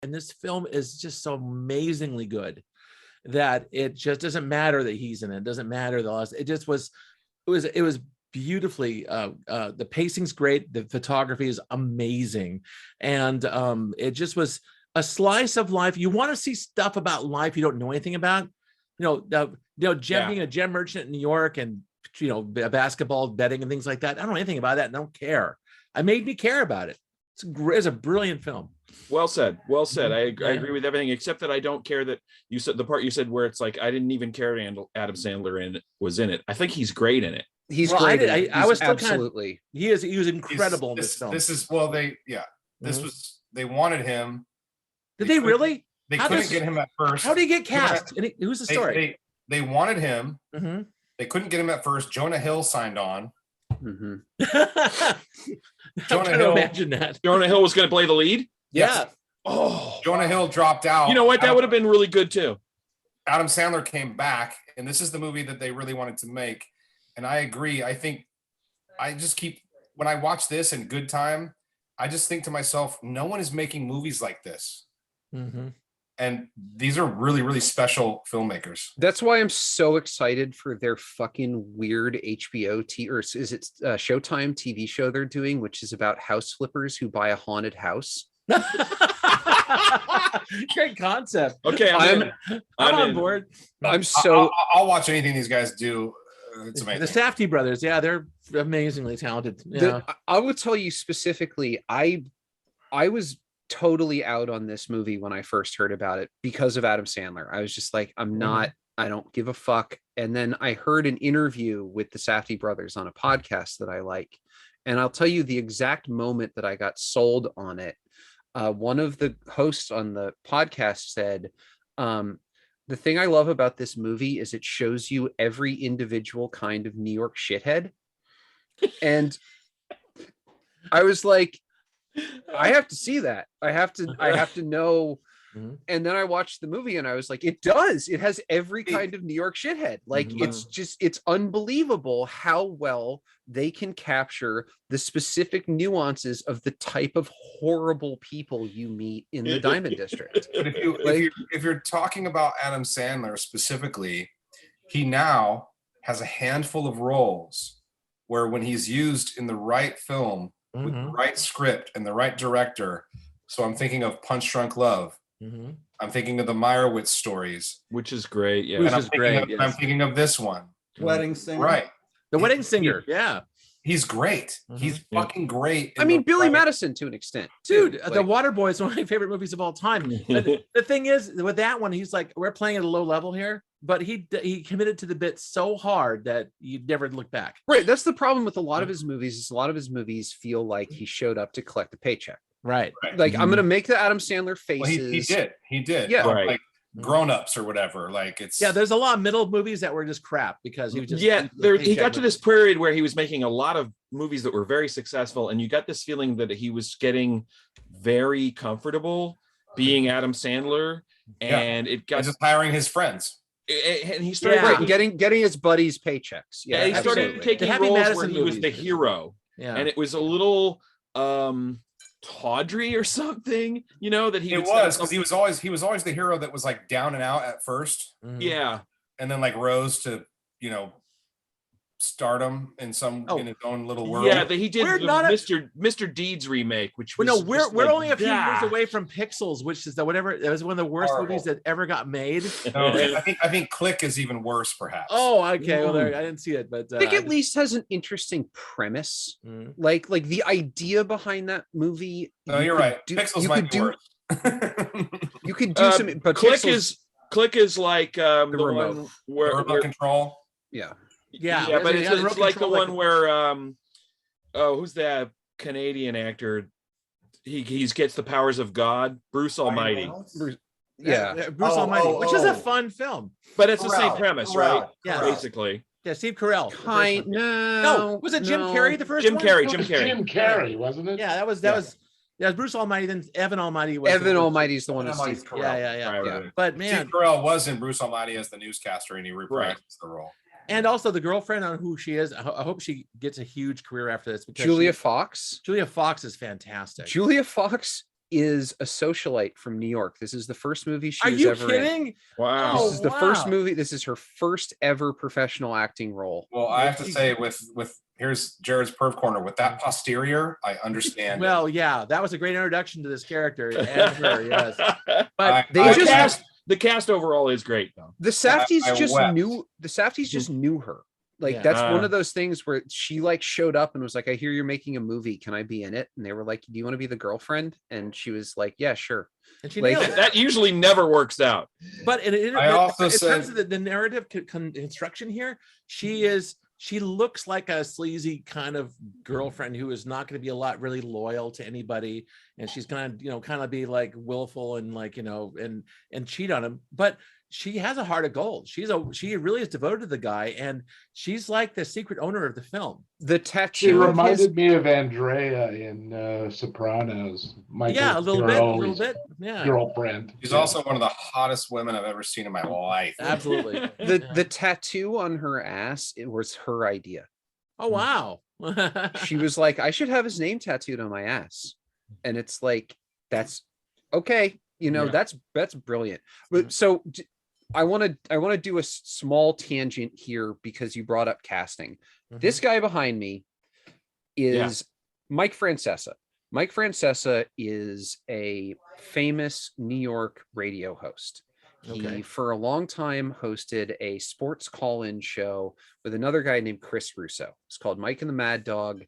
And this film is just so amazingly good that it just doesn't matter that he's in it. It doesn't matter the loss. It just was, it was beautifully, the pacing's great. The photography is amazing. And it just was a slice of life. You want to see stuff about life you don't know anything about. Jem being a gem merchant in New York and, basketball betting and things like that. I don't know anything about that and don't care. I made me care about it. It's a brilliant film. Well said. Well said. I agree with everything except that I don't care that you said the part you said where it's like I didn't even care Adam Sandler was in it. I think he's great in it. He's great. I was still absolutely. He was incredible in this film. This is was they wanted him. Did they really? They couldn't get him at first. How did he get cast? Who's the story? They wanted him. Mm-hmm. They couldn't get him at first. Jonah Hill signed on. Mm-hmm. Jonah Hill. Imagine that. Jonah Hill was going to play the lead. Yeah. Oh, Jonah Hill dropped out. You know what? That would have been really good too. Adam Sandler came back, and this is the movie that they really wanted to make. And I agree. I think when I watch this in Good Time, I just think to myself, no one is making movies like this. Mm-hmm. And these are really, really special filmmakers. That's why I'm so excited for their fucking weird HBO Showtime TV show they're doing, which is about house flippers who buy a haunted house. Great concept. Okay, I'm on board. I'll watch anything these guys do. It's amazing. The Safdie brothers, yeah, they're amazingly talented. Yeah. I will tell you specifically, I was totally out on this movie when I first heard about it because of Adam Sandler. I was just like, I don't give a fuck. And then I heard an interview with the Safdie brothers on a podcast that I like. And I'll tell you the exact moment that I got sold on it. One of the hosts on the podcast said, the thing I love about this movie is it shows you every individual kind of New York shithead. And I was like, I have to see that. I have to know. Mm-hmm. And then I watched the movie and I was like, it has every kind of New York shithead. Like, mm-hmm. it's unbelievable how well they can capture the specific nuances of the type of horrible people you meet in the Diamond District. But if you're talking about Adam Sandler specifically, he now has a handful of roles where when he's used in the right film, mm-hmm. with the right script and the right director. So I'm thinking of Punch Drunk Love. Mm-hmm. I'm thinking of the Meyerowitz stories, which is great. Yeah, I'm thinking of this one, Wedding Singer. Right, The Wedding Singer. Yeah, he's great. Mm-hmm. He's fucking great. I mean, Billy Madison to an extent, dude. The Waterboy is one of my favorite movies of all time. But the thing is, with that one, he's like, we're playing at a low level here, but he committed to the bit so hard that you'd never look back. Right. That's the problem with a lot of his movies. Is a lot of his movies feel like he showed up to collect a paycheck. Right. Like, I'm gonna make the Adam Sandler faces. Well, he did. Yeah. Right. Like Grown Ups or whatever. Like there's a lot of middle movies that were just crap because he was just he got to this period where he was making a lot of movies that were very successful, and you got this feeling that he was getting very comfortable being Adam Sandler, and it got just hiring his friends. And he started getting his buddies' paychecks. Yeah, he started taking roles where he was the hero. Yeah, and it was a little tawdry or something, that he was because he was always the hero that was like down and out at first. Mm-hmm. Yeah, and then like rose to stardom in his own little world. Yeah, he did Mr. Deeds remake, which was we're only a few years away from Pixels, which is it was one of the worst movies that ever got made. No, I think Click is even worse, perhaps. Oh, okay. Well, I didn't see it, but I think at least has an interesing premise. Mm. Like the idea behind that movie. No, you're right. Pixels might be worse. You could do some, but Click is like the remote. One where remote control. Yeah, but it's like the one where who's that Canadian actor? He gets the powers of God, Bruce Almighty. Bruce Almighty, which is a fun film, but it's the same premise, right? Yeah, basically. Yeah, Steve Carell. No, was it Jim Carrey the first Jim one? Jim Carrey, wasn't it? Yeah, that was Bruce Almighty. Then Evan Almighty was. Evan Almighty's the one that Steve Carell. Yeah. Right. But man, Steve Carell was in Bruce Almighty as the newscaster, and he reprised the role. And also the girlfriend on who she is. I hope she gets a huge career after this. Because Julia Fox. Julia Fox is fantastic. Julia Fox is a socialite from New York. This is the first movie she Are was you ever in. kidding? Wow. This is the first wow. movie. This is her first ever professional acting role. Well, I have to say, with here's Jared's perv corner. With that posterior, I understand. Well, yeah, that was a great introduction to this character and her, yes. But The cast overall is great though. The Safdies I just wept. knew the Safdies just knew her. Like Yeah. that's one of those things where she like showed up and was like, I hear you're making a movie. Can I be in it? And they were like, do you want to be the girlfriend? And she was like, yeah, sure. and she like- nailed it. That usually never works out. But in I also terms said- of the narrative construction here, she looks like a sleazy kind of girlfriend who is not going to be really loyal to anybody, and she's going to kind of be like willful and like and cheat on him. But she has a heart of gold. She really is devoted to the guy, and she's like the secret owner of the film. The It tattoo of reminded his, me of Andrea in Sopranos. Yeah, a little bit. Yeah, Girlfriend. She's also one of the hottest women I've ever seen in my life. absolutely. the tattoo on her ass, it was her idea. Oh wow. She was like, I should have his name tattooed on my ass. And it's like, that's okay. Yeah. That's brilliant. But so I want to do a small tangent here because you brought up casting. This guy behind me is Mike Francesa. Mike Francesa is a famous New York radio host. He, for a long time, hosted a sports call-in show with another guy named Chris Russo. It's called Mike and the Mad Dog.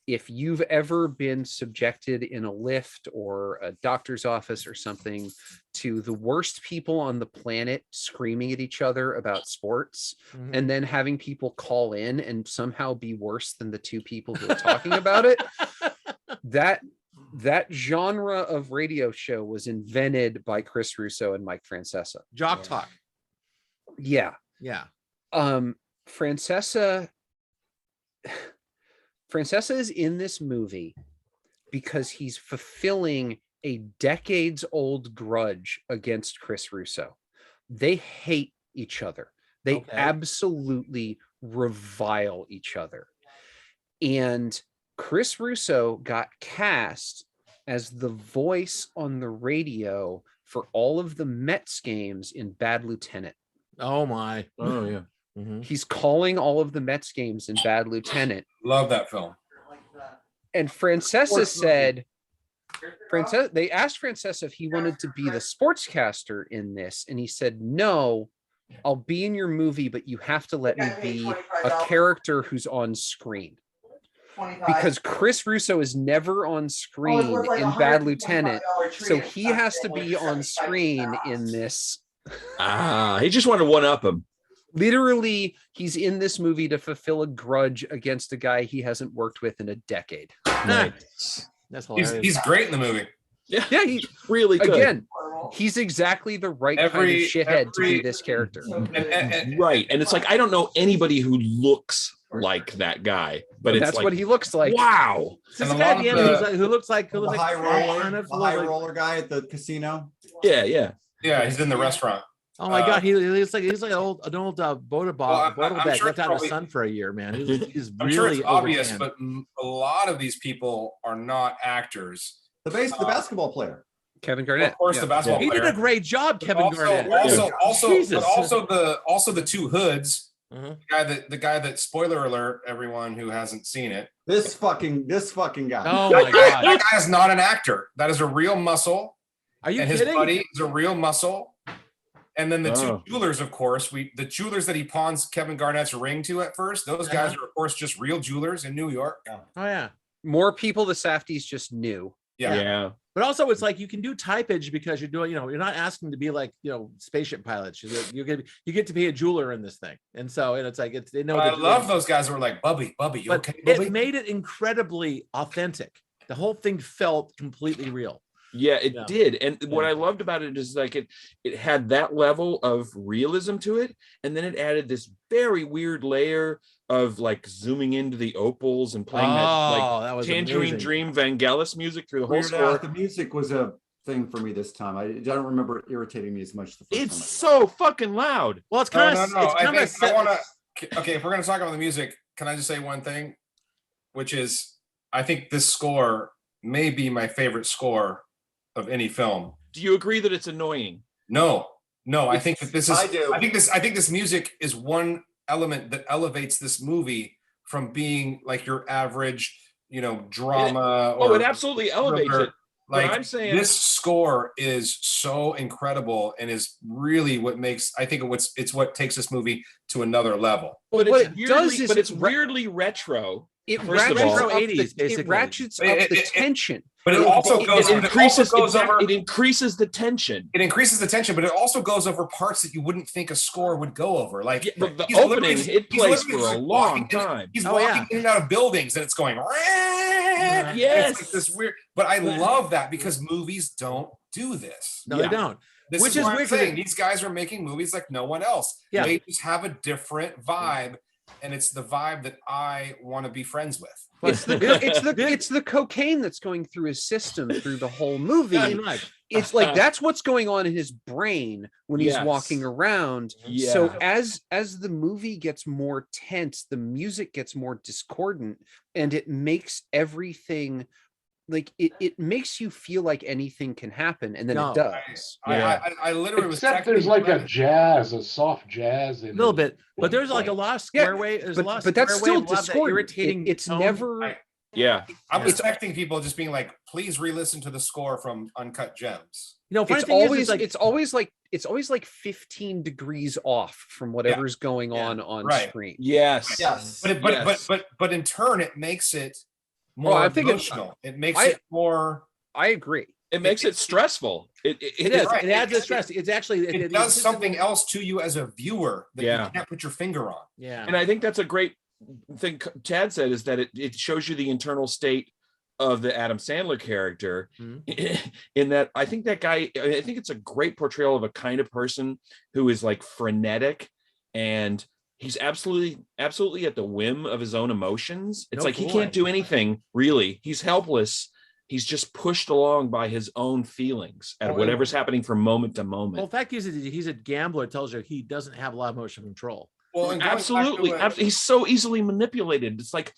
If you've ever been subjected in a lift or a doctor's office or something to the worst people on the planet screaming at each other about sports, and then having people call in and somehow be worse than the two people who are talking about it, that genre of radio show was invented by Chris Russo and Mike Francesa. Jock talk. Yeah. Yeah. Francesa is in this movie because he's fulfilling a decades-old grudge against Chris Russo. They hate each other. They absolutely revile each other. And Chris Russo got cast as the voice on the radio for all of the Mets games in Bad Lieutenant. Oh my. Oh yeah. He's calling all of the Mets games in Bad Lieutenant. Love that film. And Francesa said, they asked Francesa if he wanted to be the sportscaster in this. And he said, no, I'll be in your movie, but you have to let me be a character who's on screen. Because Chris Russo is never on screen in Bad Lieutenant. So he has to be on screen in this. He just wanted to one-up him. Literally, he's in this movie to fulfill a grudge against a guy he hasn't worked with in a decade. Nice. That's hilarious. He's great in the movie. Yeah, he Really good. again, he's exactly the right kind of shithead to be this character. Right. And it's like, I don't know anybody who looks like that guy, but it's That's like, what he looks like. wow. This And a guy lot at the of end the- who looks like The high roller, kind of the high like- roller guy at the casino. Yeah, yeah. Yeah, he's in the restaurant. Oh my god, he's like an old Boda I'm bag sure left out in the probably- sun for a year, man. He's I'm sure really it's obvious, overtanned. but a lot of these people are not actors. The basketball player. Kevin Of Garnett. course, Yeah. the basketball He player. did a great job, Kevin also, Garnett. Jesus. also the two hoods. Mhm. The guy that spoiler alert, everyone who hasn't seen it. This fucking guy. Oh my god, That guy is not an actor. That is a real muscle. are you And his kidding? buddy is a real muscle. And then the Oh. two jewelers, of course, the jewelers that he pawns Kevin Garnett's ring to at first, those guys are, of course, just real jewelers in New York. Oh yeah. More people the Safdies just knew. Yeah. Yeah. But also, it's like you can do typage because you're doing, you're not asking to be like, spaceship pilots. You get to be a jeweler in this thing, and it's like they know. I that- love those guys who were like, Bubby, you But okay, it Bubby? made it incredibly authentic. The whole thing felt completely real. Yeah, it Yeah. did. And what I loved about it is like it had that level of realism to it. And then it added this very weird layer of like zooming into the opals and playing that was Tangerine amazing. Dream Vangelis music through the whole Weird score. Al, the music was a thing for me this time. I don't remember it irritating me as much the first It's time. so fucking loud. Well, it's No, kind no, of. no. It's I kind of. think I want to. Okay, if we're going to talk about the music, can I just say one thing, which is I think this score may be my favorite score of any film. Do you agree that it's annoying? No, I think that this is. I do. I think this music is one element that elevates this movie from being like your average, drama. It absolutely elevates it. But Like I'm saying this score is so incredible and is really what makes. I think it's what takes this movie to another level. But what it's it weirdly, does is but it's it weirdly retro. It First of ratchets all- up Retro 80s, the, basically. it ratchets up It- the it- tension. But it also goes. It It increases, also goes over. it increases the tension. It increases the tension, but it also goes over parts that you wouldn't think a score would go over. Like Yeah, but the he's opening, literally- it he's plays literally for a just long walking in- time. He's Oh, walking yeah. in and out of buildings, and it's going. Yes. It's like this weird. But I love that because movies don't do this. No, Yeah. they don't. This Which is is what I'm weird 'cause saying. it- These guys are making movies like no one else. Yeah. They just have a different vibe, and it's the vibe that I want to be friends with. It's the cocaine that's going through his system through the whole movie. Pretty much. It's like that's what's going on in his brain when he's Yes. walking around. Yeah. So as the movie gets more tense, the music gets more discordant, and it makes everything like it makes you feel like anything can happen, and then No. it does. I literally was Except there's texting like a friends. a soft jazz in A little it. bit, but there's like a lot of Yeah, square wave. There's a lot of but that's square still wave love, that discordant. irritating. It's tone. never. Yeah. I'm expecting people just being like, please re-listen to the score from Uncut Gems. Funny It's thing always is, it's always like 15 degrees off from whatever's going on right. screen. Yes. Yes. But in turn, it makes it more I think emotional. It makes I- it more. I agree. It makes it stressful. it is. right. It adds the It- stress. It's actually It does something else to you as a viewer that Yeah. you can't put your finger on. Yeah. And I think that's a great thing Chad said, is that it shows you the internal state of the Adam Sandler character. In that I think it's a great portrayal of a kind of person who is like frenetic, and he's absolutely at the whim of his own emotions. It's No like he boy. can't do anything really. He's helpless. He's just pushed along by his own feelings at whatever's happening from moment to moment. Well, the fact is, he's a gambler. It tells you he doesn't have a lot of emotional control. Well, and going back to Absolutely. what- He's so easily manipulated. It's like,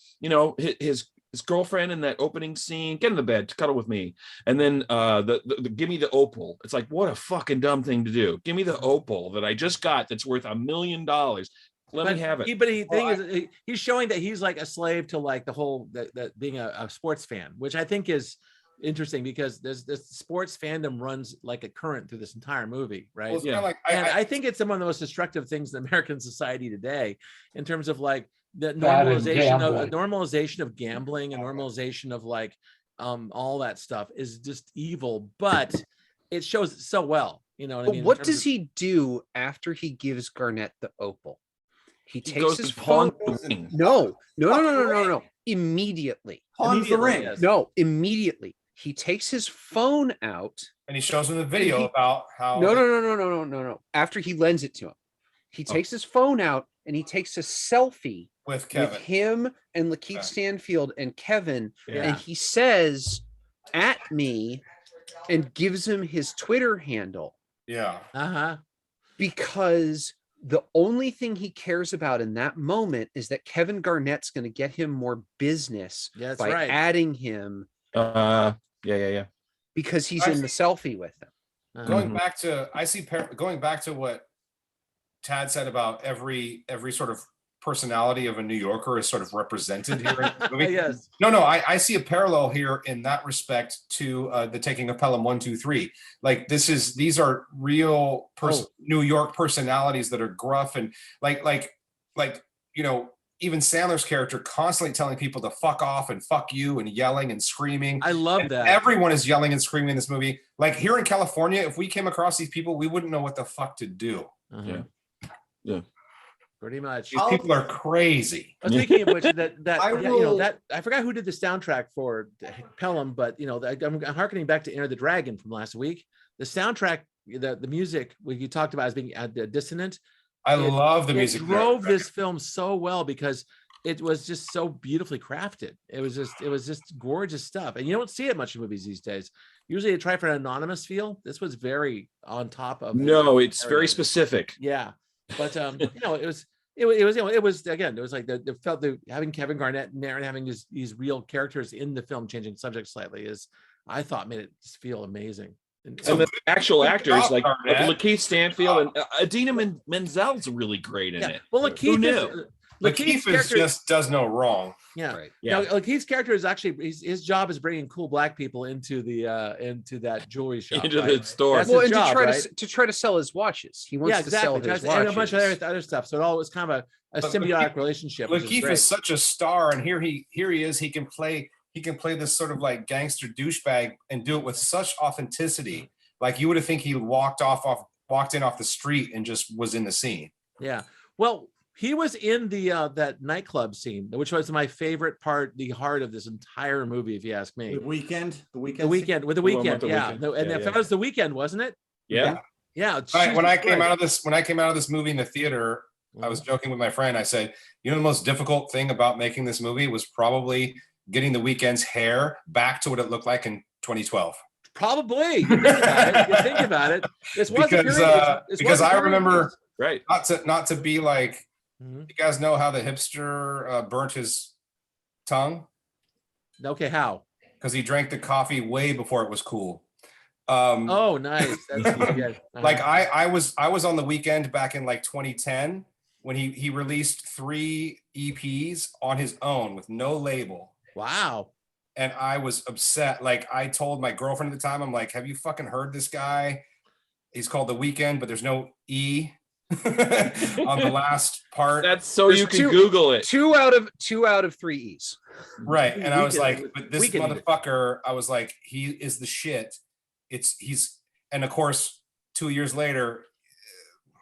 his girlfriend in that opening scene, get in the bed, cuddle with me. And then the give me the opal. It's like, what a fucking dumb thing to do. Give me the opal that I just got that's worth $1 million. Let me have it. He's showing that he's like a slave to like the whole that being a sports fan, which I think is interesting because there's this sports fandom runs like a current through this entire movie, right? Well, it's Yeah. kinda like, And I think it's one of the most destructive things in American society today, in terms of like the That and normalization of gambling and normalization of like all that stuff is just evil, but it shows it so well. You know what I But mean? what does he do after he gives Garnett the opal? He He takes goes his and pawns phone. the ring. No. Immediately. Pawns the ring. Yes. No, immediately. He takes his phone out. and he shows him the video about how No. After he lends it to him, he takes his phone out and he takes a selfie with Kevin. with him and Lakeith Yeah. Stanfield and Kevin, Yeah. and he says, "At me," and gives him his Twitter handle Yeah. Uh-huh. because the only thing he cares about in that moment is that Kevin Garnett's going to get him more business Yeah, that's by right. adding him Yeah. because he's in the selfie with him. Uh-huh. Going back to going back to what Tad said about every sort of personality of a New Yorker is sort of represented here in the movie. Yes. No, I see a parallel here in that respect to the Taking of Pelham 1, 2, 3. Like these are real New York personalities that are gruff and like even Sandler's character constantly telling people to fuck off and fuck you and yelling and screaming. I love And that. everyone is yelling and screaming in this movie. Like here in California, if we came across these people, we wouldn't know what the fuck to do. Uh-huh. Yeah. Pretty much. These people are crazy. Speaking of which, that I I forgot who did the soundtrack for Pelham, but I'm harkening back to Enter the Dragon from last week. The soundtrack, the music you talked about as being dissonant. I love the It music. drove this film so well because it was just so beautifully crafted. It was just gorgeous stuff, and you don't see it much in movies these days. Usually, they try for an anonymous feel. This was very on top of. No, it's very specific. Yeah, but it was again. It was like having Kevin Garnett in there and having these real characters in the film, changing subject slightly is I thought made it just feel amazing. And the actual good actors job, like Arnett. Lakeith Stanfield and Adina Menzel's really great in it. Well, Who Lakeith knew? Lakeith just does no wrong. Yeah. Right. Now, Lakeith's character is actually his job is bringing cool black people into that jewelry shop, Into right? the store. That's Well, his and job, to try right? to try to sell his watches. He wants Yeah, to sell exactly. his And a bunch watches. of other stuff. So it all was kind of a But symbiotic relationship. Which Lakeith great. is such a star, and here he is. He can play this sort of like gangster douchebag and do it with such authenticity. Like you would have think he walked in off the street and just was in the scene. Yeah. Well, he was in the that nightclub scene, which was my favorite part, the heart of this entire movie, if you ask me. The weekend. The weekend with the The one weekend, with the yeah. Weeknd. And Yeah, that was the weekend, wasn't it? Yeah. Yeah. Right, when I came out of this movie in the theater, I was joking with my friend. I said, you know, the most difficult thing about making this movie was probably getting the Weeknd's hair back to what it looked like in 2012. Probably. You think about it. This was because I remember Right. not to be like, Mhm. you guys know how the hipster burnt his tongue Okay, how? because he drank the coffee way before it was cool. Oh, nice. That's good. Like I was on the Weeknd back in like 2010 when he released 3 EPs on his own with no label. Wow. And I was upset. Like I told my girlfriend at the time, I'm like, have you fucking heard this guy? He's called The Weeknd, but there's no E on the last part. That's so There's you can two- Google it. 2 out of 3 E's. Right. And I was Weeknd- like, but this Weeknd- motherfucker, I was like, he is the shit. And of course, 2 years later,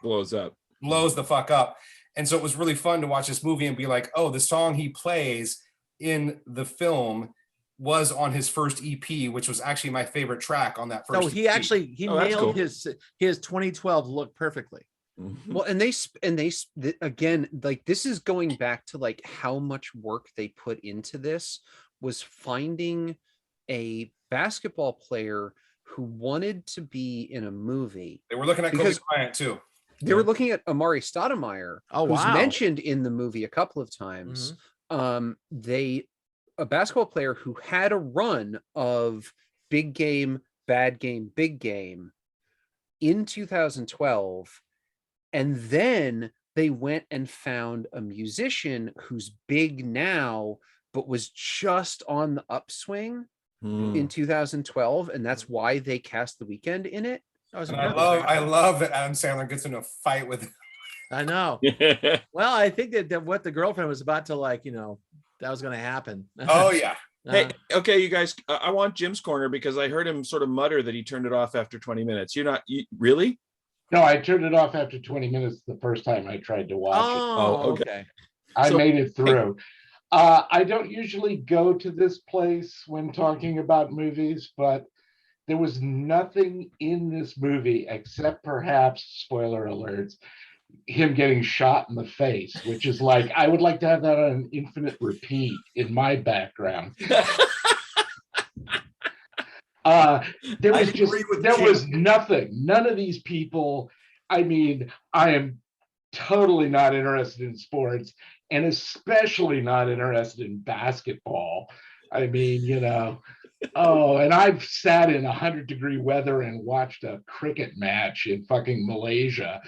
Blows up. blows the fuck up. And so it was really fun to watch this movie and be like, oh, the song he plays in the film was on his first EP, which was actually my favorite track on that first So he EP. actually Oh, that's nailed cool. his 2012 look perfectly. Well, and again, like this is going back to like how much work they put into this was finding a basketball player who wanted to be in a movie. They were looking at Kobe Because- Bryant too. They were looking at Amari Stoudemire, Oh, who's wow. mentioned in the movie a couple of times. A basketball player who had a run of big game, bad game, big game in 2012. And then they went and found a musician who's big now, but was just on the upswing in 2012. And that's why they cast The Weeknd in it. That was And perfect. I love that Adam Sandler gets in a fight with I know. Well, I think that what the girlfriend was about to like, that was going to happen. oh yeah. Hey, okay, you guys, I want Jim's corner because I heard him sort of mutter that he turned it off after 20 minutes. You really? No, I turned it off after 20 minutes the first time I tried to watch it. Oh, okay. okay. I so- made it through. I don't usually go to this place when talking about movies, but there was nothing in this movie except perhaps, spoiler alerts, him getting shot in the face, which is like, I would like to have that on an infinite repeat in my background. There was was nothing. None of these people. I mean, I am totally not interested in sports, and especially not interested in basketball. I mean, and I've sat in 100-degree weather and watched a cricket match in fucking Malaysia.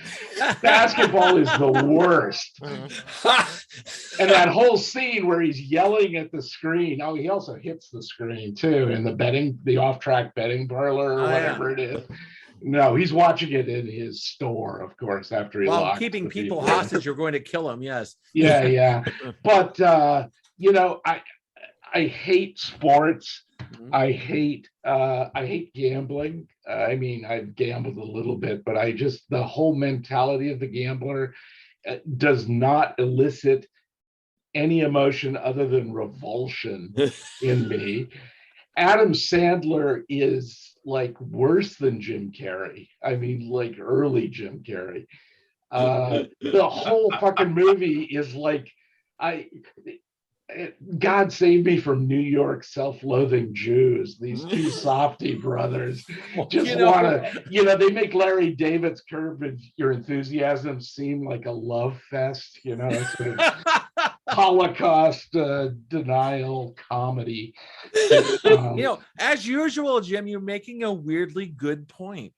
Basketball is the worst. And that whole scene where he's yelling at the screen. Oh, he also hits the screen too in the off-track betting parlor or whatever it is. No, he's watching it in his store, of course, after he While locks keeping the people in. hostage, you're going to kill them. Yes. Yeah. But I hate sports. I hate gambling. I mean, I've gambled a little bit, but the whole mentality of the gambler does not elicit any emotion other than revulsion in me. Adam Sandler is like worse than Jim Carrey. I mean, like early Jim Carrey. The whole fucking movie is like, God save me from New York self-loathing Jews. These two Safdie brothers just want to, they make Larry David's Curb Your Enthusiasm seem like a love fest, Holocaust denial comedy. As usual, Jim, you're making a weirdly good point.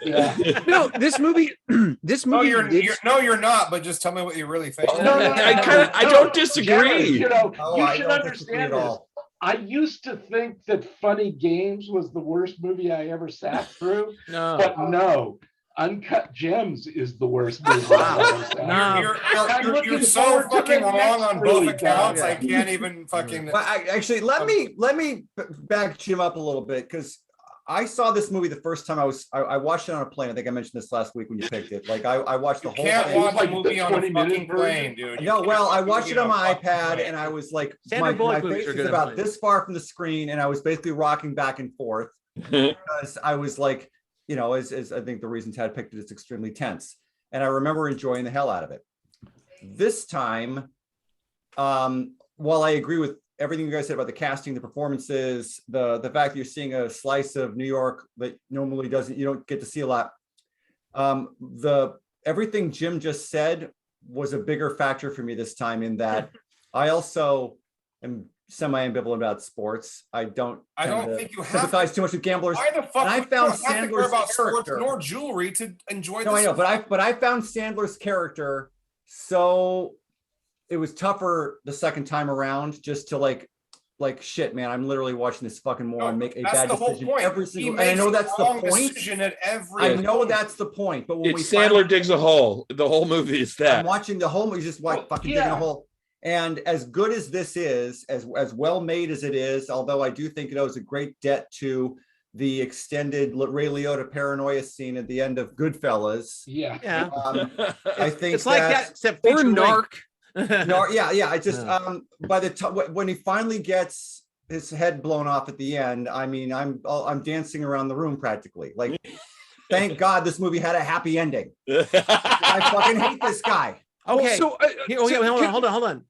Yeah. No, this movie. No, you're not. But just tell me what you really think. I don't disagree. Jared, Oh, you I should don't disagree understand at this. all. I used to think that Funny Games was the worst movie I ever sat through, No. but no. Uncut Gems is the worst movie I've ever sat No. You're so fucking wrong on both accounts. I can't even fucking. But actually, let me back Jim up a little bit, because I saw this movie the first time I watched it on a plane. I think I mentioned this last week when you picked it. Like I watched the whole Can't thing. watch a movie on a fucking plane, dude. No, well, I watched it on my iPad, and I was like, my face is about this far from the screen, and I was basically rocking back and forth because I was like, as I think the reason Tad picked it is extremely tense, and I remember enjoying the hell out of it. This time, while I agree with everything you guys said about the casting, the performances, the fact that you're seeing a slice of New York that normally you don't get to see a lot. Everything Jim just said was a bigger factor for me this time, in that I also am semi-ambivalent about sports. I don't think you sympathize too much with gamblers. Why the fuck? And I found Sandler's Sandler's about character sports nor jewelry to enjoy. No, I know, but I found Sandler's character so it was tougher the second time around, just to like shit, man. I'm literally watching this fucking moron make a bad decision every single. And I know that's the point. I know that's the point. But when Sandler digs a hole, the whole movie is that. I'm watching the whole movie, just fucking digging a hole. And as good as this is, as well made as it is, although I do think it owes a great debt to the extended Ray Liotta paranoia scene at the end of Goodfellas. Yeah. I think it's like that, except or Narc. No, yeah. I just by the time when he finally gets his head blown off at the end, I mean, I'm dancing around the room practically. Like, thank God this movie had a happy ending. I fucking hate this guy. Okay, so hold on.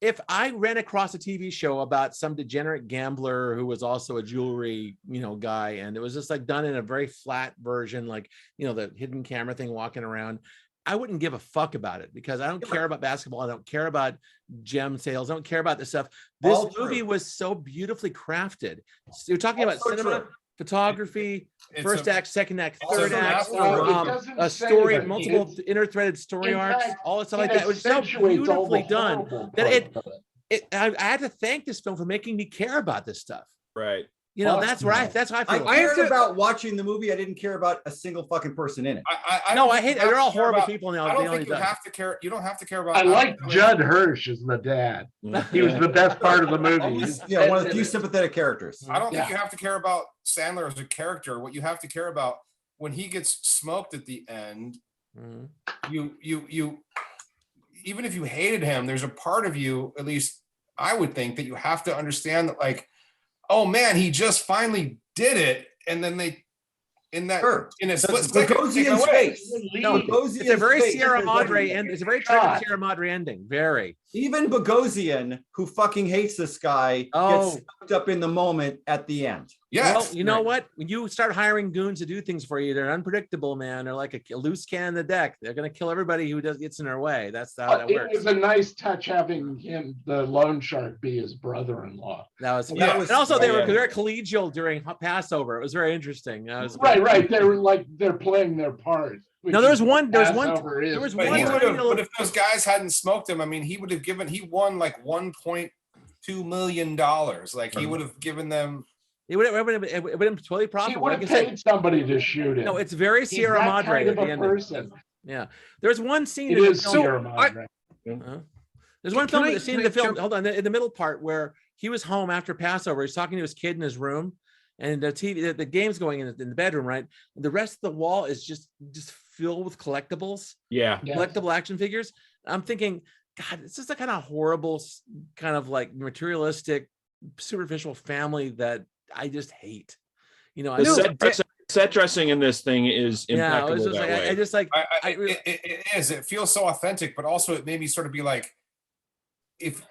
If I ran across a TV show about some degenerate gambler who was also a jewelry, guy, and it was just like done in a very flat version, like, the hidden camera thing walking around, I wouldn't give a fuck about it, because I don't care about basketball. I don't care about gem sales. I don't care about this stuff. This movie was so beautifully crafted. So you're talking about cinema, photography, first act, second act, third act, a story, multiple interthreaded story arcs, all that stuff like that. It was so beautifully done that I had to thank this film for making me care about this stuff. Right. That's how I feel. I cared about watching the movie. I didn't care about a single fucking person in it. I hate it. They're all horrible people. I don't think you have to care. You don't have to care about. I like Judd Hirsch as the dad. He was the best part of the movie. One of the few sympathetic characters. I don't think you have to care about Sandler as a character. What you have to care about, when he gets smoked at the end, you even if you hated him, there's a part of you, at least I would think, that you have to understand that, like, oh man, he just finally did it, and then they in a split second. It's a very Sierra Madre end. It's a very tragic Sierra Madre ending. Very. Even Bogosian, who fucking hates this guy, gets swept up in the moment at the end. Yes. Well, you know what? When you start hiring goons to do things for you, they're unpredictable, man. They're like a loose can in the deck. They're going to kill everybody who gets in their way. That's how that works. It was a nice touch having him, the loan shark, be his brother-in-law. That was, and also they were very collegial during Passover. It was very interesting. Right. They were like, they're playing their part. No, there was one. But if those guys hadn't smoked him, I mean, he won like $1.2 million. Like, he would have given them. It would have been totally profitable. He would have paid somebody to shoot him. No, it's very Sierra Madre kind of at the end. Yeah, there's one scene. It is Sierra Madre. There's one scene in the film. Hold on, in the middle part where he was home after Passover. He's talking to his kid in his room, and the game's going in the bedroom, right? And the rest of the wall is just filled with collectibles. Yeah, collectible action figures. I'm thinking, God, this is the kind of horrible, kind of like materialistic, superficial family that I just hate. Set dressing in this thing is impeccable that way. It is. It feels so authentic, but also it made me sort of be like, if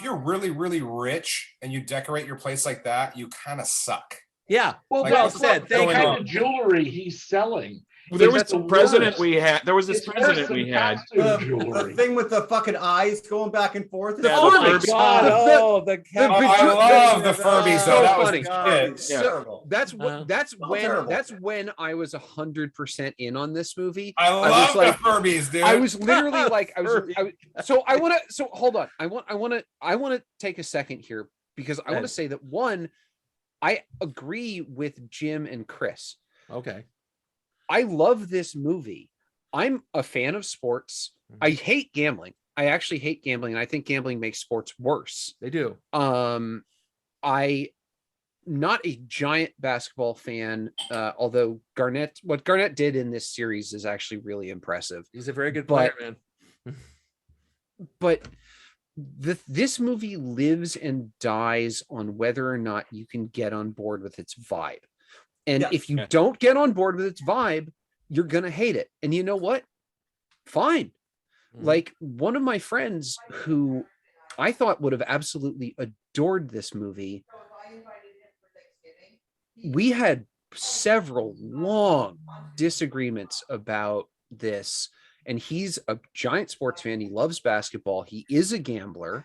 you're really, really rich and you decorate your place like that, you kind of suck. Yeah. Well, like, well said. The kind of jewelry he's selling There was the president we had. There was this president we had. The thing with the fucking eyes going back and forth. Oh my God! Oh, the I love the Furbies though. So That was funny. shit. So that's terrible. when I was 100% in on this movie. I was love like, the Furbies, dude. I was literally like, so hold on. I want to take a second here because I want to say that one, I agree with Jim and Chris. Okay. I love this movie. I'm a fan of sports. I hate gambling. I actually hate gambling, and I think gambling makes sports worse. They do. I not a giant basketball fan, although what Garnett did in this series is actually really impressive. He's a very good player, man. But this movie lives and dies on whether or not you can get on board with its vibe. And if you don't get on board with its vibe, you're going to hate it. And you know what? Fine. Like one of my friends who I thought would have absolutely adored this movie, we had several long disagreements about this. And he's a giant sports fan. He loves basketball. He is a gambler.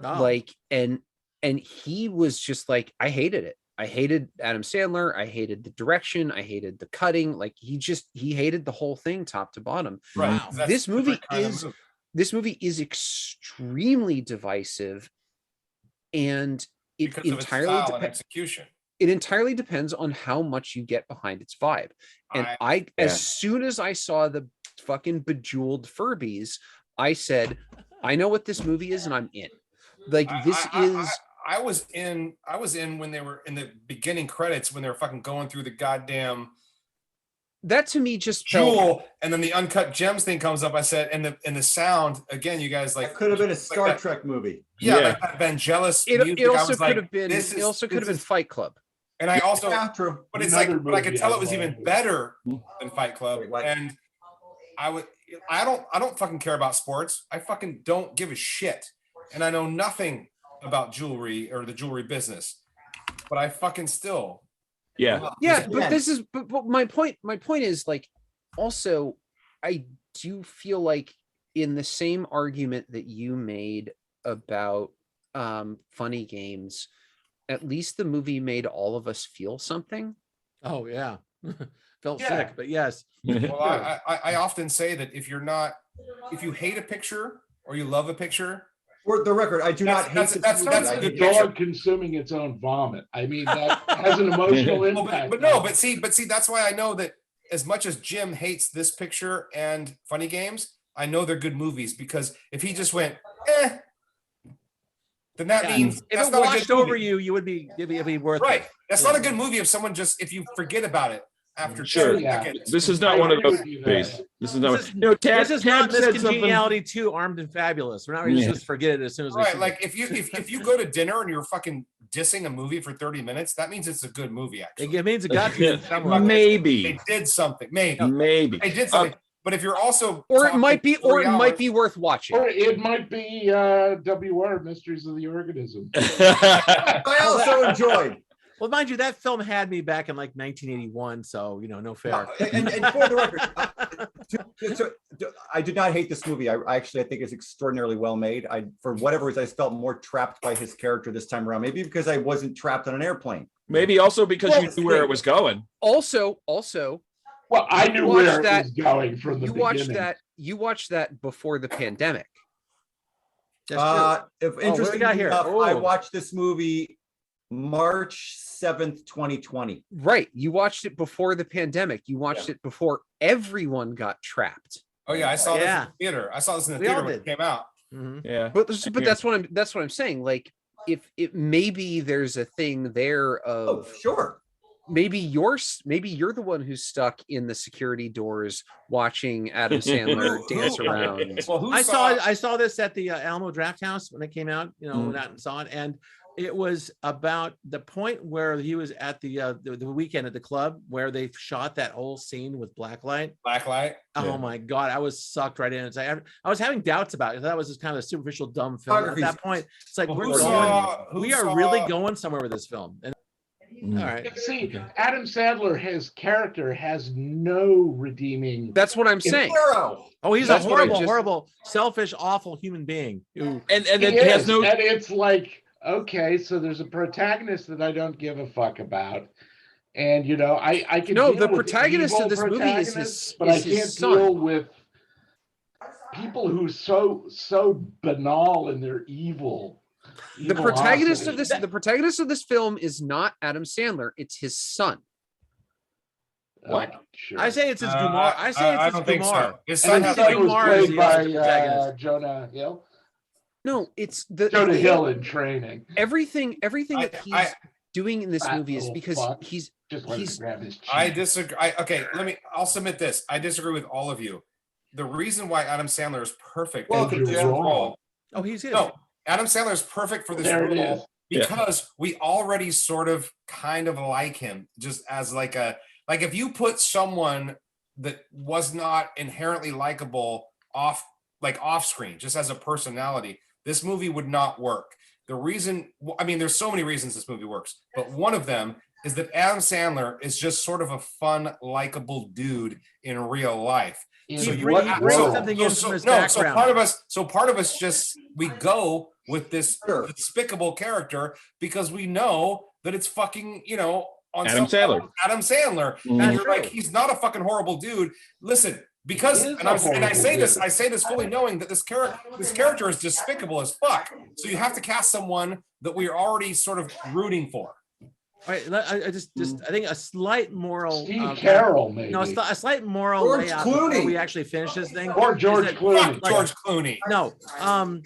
And he was just like, I hated it. I hated Adam Sandler. I hated the direction. I hated the cutting. Like he hated the whole thing top to bottom. Right. Wow. This movie is extremely divisive, and it entirely depends on how much you get behind its vibe. And as soon as I saw the fucking bejeweled Furbies, I said, I know what this movie is, and I'm in. Like I was in when they were in the beginning credits when they were fucking going through the goddamn that to me just Jewel, and then the Uncut Gems thing comes up. I said, and the sound again, you guys like it could have been a Star Trek movie. Yeah, like that Vangelis. It also could have been. It also could have been Fight Club. And I also, but it's like, but I could tell it was even better than Fight Club. And I don't fucking care about sports. I fucking don't give a shit, and I know nothing about jewelry or the jewelry business, but I fucking still. But this is but my point is like, also I do feel like in the same argument that you made about Funny Games, at least the movie made all of us feel something. Oh yeah. Felt sick, but yes. Well, I often say that if you hate a picture or you love a picture, for the record, I do not hate that's a dog consuming its own vomit. I mean, that has an emotional impact. But see, that's why I know that as much as Jim hates this picture and Funny Games, I know they're good movies, because if he just went, then that means if it washed over you, it'd be worth right. it. That's not a good movie if someone if you forget about it after This is not one of those movies. This is not. This is not Miss Congeniality 2, Armed and Fabulous. We're not going to just forget it as soon as we. Right, like if you go to dinner and you're fucking dissing a movie for 30 minutes, that means it's a good movie. Actually, it means it got you. Maybe they did something. Maybe they did something. But if you're also, or it might be worth watching. Or it might be WR Mysteries of the Organism. I also enjoyed. Well, mind you, that film had me back in like 1981, so no fair. And for the record, I did not hate this movie. I think it's extraordinarily well made. For whatever reason, I felt more trapped by his character this time around. Maybe because I wasn't trapped on an airplane. Maybe also because you knew where it was going. Also. Well, I knew where it was going from the beginning. You watched that before the pandemic. If interesting enough, I watched this movie March 7th, 2020. Right. You watched it before the pandemic. You watched it before everyone got trapped. Oh yeah, I saw this in the theater. I saw this in the theater when it came out. Mm-hmm. Yeah. But that's what I'm saying. Like, if it maybe there's a thing there of sure. Maybe you're the one who's stuck in the security doors watching Adam Sandler dance around. Well, I saw this at the Alamo Draft House when it came out. Went out and saw it, and it was about the point where he was at the weekend at the club where they shot that whole scene with blacklight. Oh my God, I was sucked right in. I was having doubts about it. That was just kind of a superficial, dumb film. At that point, it's like we are really going somewhere with this film. And All right. See, Adam Sandler, his character has no redeeming. That's what I'm saying. Zero. Oh, he's That's a what I horrible, just- horrible, selfish, awful human being. Who, And He then he has is, no. and it's like, okay, so there's a protagonist that I don't give a fuck about. And you know, I can No, deal the with protagonist evil of this movie is protagonists, his- but is I his can't son. deal with people who so banal in their evil. The protagonist of evilosity. the protagonist of this film is not Adam Sandler, it's his son. What? Sure. I say it's his Gumar. I say it's I his don't think Gumar. so. His And son his has son was Gumar is played the other by protagonist. Jonah Hill. No, it's the Jonah Hill in Training. everything that he's I- doing in this Fat movie is little because fuck. he's Just wanted He's- to grab his cheek. I disagree. Okay, I'll submit this. I disagree with all of you. The reason why Adam Sandler is perfect for Welcome, this Jim. role. Oh, he's his. No, Adam Sandler is perfect for this There it role is. because we already sort of kind of like him, just as like if you put someone that was not inherently likable off screen, just as a personality, this movie would not work. The reason, I mean, there's so many reasons this movie works, but one of them is that Adam Sandler is just sort of a fun, likable dude in real life. So He brings something in from his background. So part of us just, we go with this despicable character because we know that it's fucking, you know, on Adam Sandler. Adam Sandler. Mhm. And you're like, he's not a fucking horrible dude. Listen, because, He is and a I say horrible this, dude. I say this fully knowing that this character is despicable as fuck. So you have to cast someone that we're already sort of rooting for. All right, I think a slight moral. Steve Carroll, maybe. No, a slight moral George layout Clooney. before we actually finish this thing. Or George is that- Clooney. Fuck George Clooney. No, Adam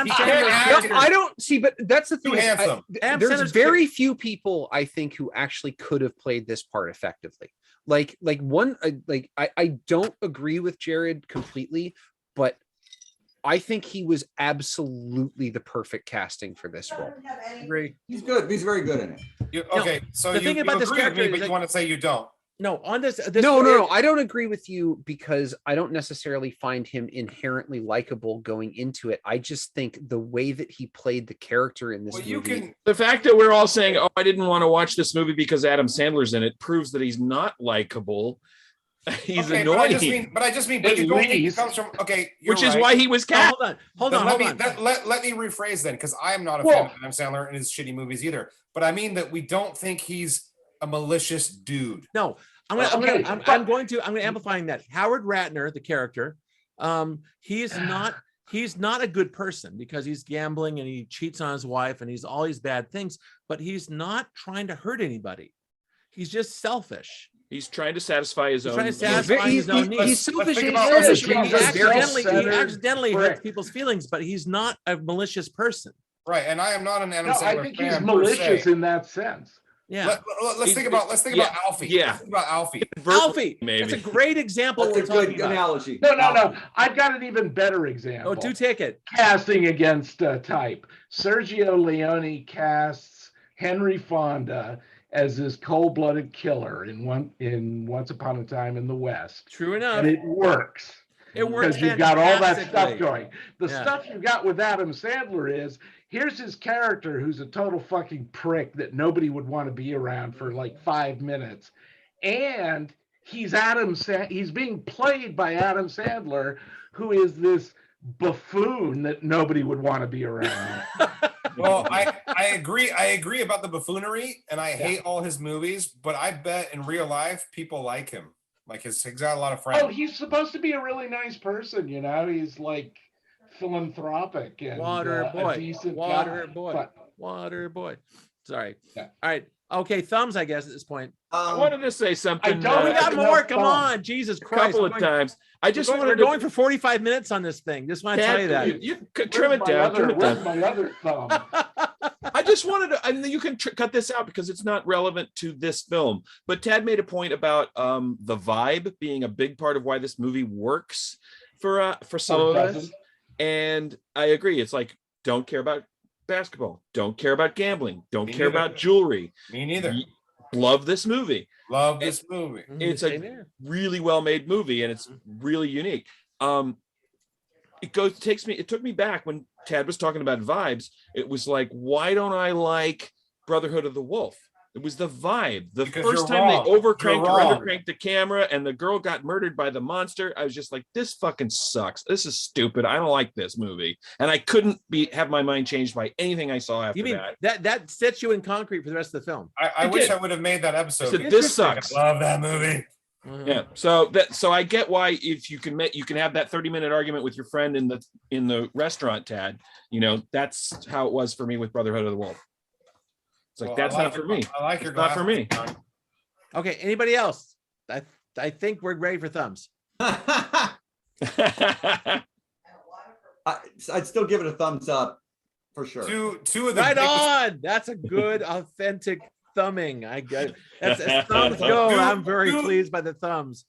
He can't Sandler's act. character- I don't see, but that's the Too thing. handsome. Adam There's Sandler's very few people I think who actually could have played this part effectively. Like I don't agree with Jared completely, but I think he was absolutely the perfect casting for this role. Agree. He's good. He's very good in it. Okay, so the you, thing about you this agree with character me, is but that- you want to say you don't. No, on this. No, I don't agree with you because I don't necessarily find him inherently likable going into it. I just think the way that he played the character in this Well, movie. you can. The fact that we're all saying, "Oh, I didn't want to watch this movie because Adam Sandler's in it," proves that he's not likable. He's Okay, annoying. but I just mean, but At you don't think it least. comes from. Okay, you're Which is right. why he was No, cast. hold Then on. let me rephrase then, because I am not a Well- fan of Adam Sandler and his shitty movies either. But I mean that we don't think he's a malicious dude. No, I'm Okay, going to amplifying that. Howard Ratner, the character, he's not a good person because he's gambling and he cheats on his wife and he's all these bad things, but he's not trying to hurt anybody. He's just selfish. He's trying to satisfy his He's own. trying to satisfy his own needs. He's selfish. think and about- he's let's selfish. think He about- accidentally hurts Correct. people's feelings, but he's not a malicious person. Right, and I am not an Adam No, Sandler I think fan he's per malicious se. in that sense. Yeah. Let's think about Alfie. Yeah. Let's think about Alfie. Alfie, maybe. that's a great example. That's a of what we're good talking about. analogy. No. I've got an even better example. Oh, do take it. Casting against type. Sergio Leone casts Henry Fonda as this cold-blooded killer in Once Upon a Time in the West, True enough. and it works. It works Because you've got all that stuff fantastically. going. The Yeah. stuff you've got with Adam Sandler is here's his character who's a total fucking prick that nobody would want to be around for like 5 minutes. And he's he's being played by Adam Sandler, who is this buffoon that nobody would want to be around. Well, I agree about the buffoonery, and I hate all his movies, but I bet in real life people like him. Like he's got a lot of friends. Oh, he's supposed to be a really nice person, you know. He's like philanthropic and Water a boy. decent Water guy. boy. But Water boy. Sorry. Yeah. All right. Okay, thumbs, I guess, at this point. I wanted to say something. I don't We got have more. enough Come thumbs. on. Jesus a Christ. couple of times. I just we're wanted going to. for 45 minutes on this thing. Just want to tell you that. You could trim it down. Trim it Where's down. my other thumb? I just wanted to, and you can cut this out because it's not relevant to this film. But Tad made a point about the vibe being a big part of why this movie works for some of us. And I agree. It's like, don't care about basketball, don't care about gambling, don't Me care neither. about jewelry. Me neither. Love this movie. Love this movie. It's Same a here. really well-made movie, and it's really unique. It took me back when Tad was talking about vibes. It was like, why don't I like Brotherhood of the Wolf? It was the vibe. The Because first you're time wrong. they overcranked You're or wrong. undercranked the camera and the girl got murdered by the monster, I was just like, this fucking sucks. This is stupid. I don't like this movie. And I couldn't have my mind changed by anything I saw after You mean that. that sets you in concrete for the rest of the film? I It wish did. I would have made that episode. I said, this sucks. I love that movie. Yeah. So I get why if you can have that 30-minute argument with your friend in the restaurant, Tad, you know, that's how it was for me with Brotherhood of the Wolf. It's like, that's not for me. I like your It's not for me. glasses, Okay, anybody else? I think we're ready for thumbs. I'd still give it a thumbs up for sure. Two of the Right biggest- on. That's a good, authentic thumbing. I got that's as thumbs go. I'm very pleased by the thumbs.